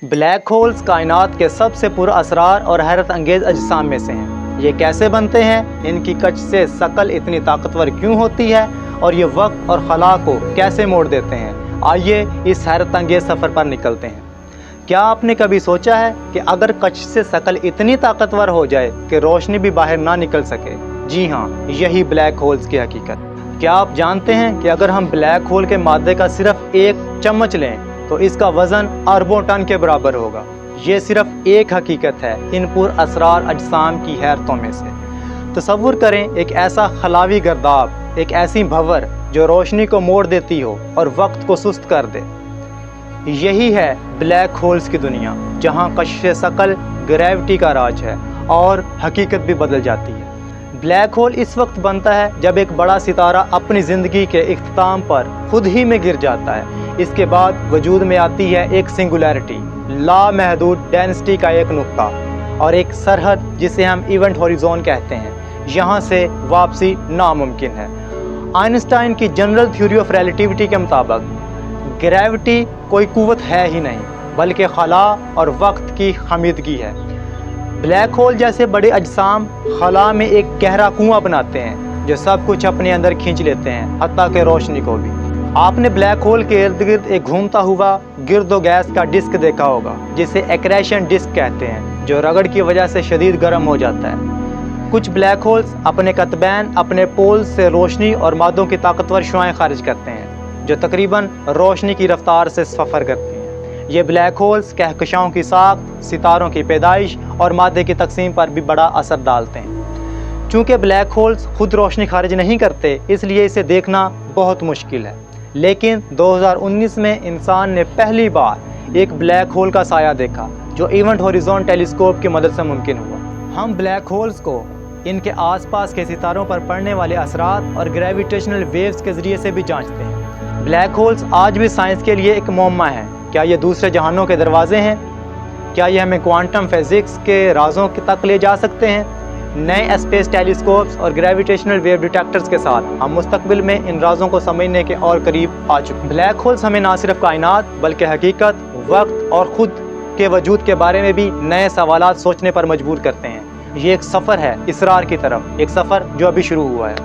Black holes कायनात के सबसे पुरअसरार और हैरत अंगेज़ अजसाम में से हैं। ये कैसे बनते हैं, इनकी कच से शकल इतनी ताकतवर क्यों होती है और ये वक्त और खला को कैसे मोड़ देते हैं, आइए इस हैरत अंगेज़ सफ़र पर निकलते हैं। क्या आपने कभी सोचा है कि अगर कच से शकल इतनी ताकतवर हो जाए कि रोशनी भी बाहर ना निकल सके? जी हाँ, यही ब्लैक होल्स की हकीकत। क्या आप जानते हैं कि अगर हम ब्लैक होल के मादे का सिर्फ एक चम्मच लें तो इसका वज़न अरबों टन के बराबर होगा। ये सिर्फ एक हकीकत है इन पुरअसरार अजसाम की हैरतों में से। तसव्वुर करें एक ऐसा खलावी गर्दाब, एक ऐसी भंवर जो रोशनी को मोड़ देती हो और वक्त को सुस्त कर दे। यही है ब्लैक होल्स की दुनिया, जहाँ कशिश शकल ग्रेविटी का राज है और हकीकत भी बदल जाती है। ब्लैक होल इस वक्त बनता है जब एक बड़ा सितारा अपनी ज़िंदगी के इख्तिताम पर खुद ही में गिर जाता है। इसके बाद वजूद में आती है एक सिंगुलैरिटी, लामहदूद डेंसिटी का एक नुक्ता और एक सरहद जिसे हम इवेंट हॉरिज़ॉन कहते हैं। यहाँ से वापसी नामुमकिन है। आइंस्टाइन की जनरल थ्योरी ऑफ रिलेटिविटी के मुताबिक ग्रेविटी कोई कुव्वत है ही नहीं, बल्कि खला और वक्त की खमीदगी है। ब्लैक होल जैसे बड़े अजसाम खला में एक गहरा कुआं बनाते हैं जो सब कुछ अपने अंदर खींच लेते हैं, हत्ता के रोशनी को भी। आपने ब्लैक होल के इर्द गिर्द एक घूमता हुआ गिर्दो गैस का डिस्क देखा होगा, जिसे एक्रेशन डिस्क कहते हैं, जो रगड़ की वजह से शदीद गर्म हो जाता है। कुछ ब्लैक होल्स अपने कतबैन, अपने पोल्स से रोशनी और मादों की ताकतवर शुआएं खारिज करते हैं, जो तकरीबन रोशनी की रफ्तार से सफ़र करती हैं। ये ब्लैक होल्स कहकशाओं की साख्त, सितारों की पैदाइश और मादे की तकसीम पर भी बड़ा असर डालते हैं। चूँकि ब्लैक होल्स खुद रोशनी खारिज नहीं करते, इसलिए इसे देखना बहुत मुश्किल है। लेकिन 2019 में इंसान ने पहली बार एक ब्लैक होल का साया देखा, जो इवेंट हॉरिज़ॉन टेलीस्कोप की मदद से मुमकिन हुआ। हम ब्लैक होल्स को इनके आसपास के सितारों पर पड़ने वाले असरात और ग्रेविटेशनल वेव्स के ज़रिए से भी जांचते हैं। ब्लैक होल्स आज भी साइंस के लिए एक मुअम्मा है। क्या ये दूसरे जहानों के दरवाजे हैं? क्या ये हमें क्वांटम फिज़िक्स के राजों तक ले जा सकते हैं? नए स्पेस टेलीस्कोप्स और ग्रेविटेशनल वेव डिटेक्टर्स के साथ हम मुस्तकबिल में इन राजों को समझने के और करीब आ चुके हैं। ब्लैक होल्स हमें ना सिर्फ कायनात बल्कि हकीकत, वक्त और ख़ुद के वजूद के बारे में भी नए सवालात सोचने पर मजबूर करते हैं। ये एक सफ़र है इसरार की तरफ, एक सफ़र जो अभी शुरू हुआ है।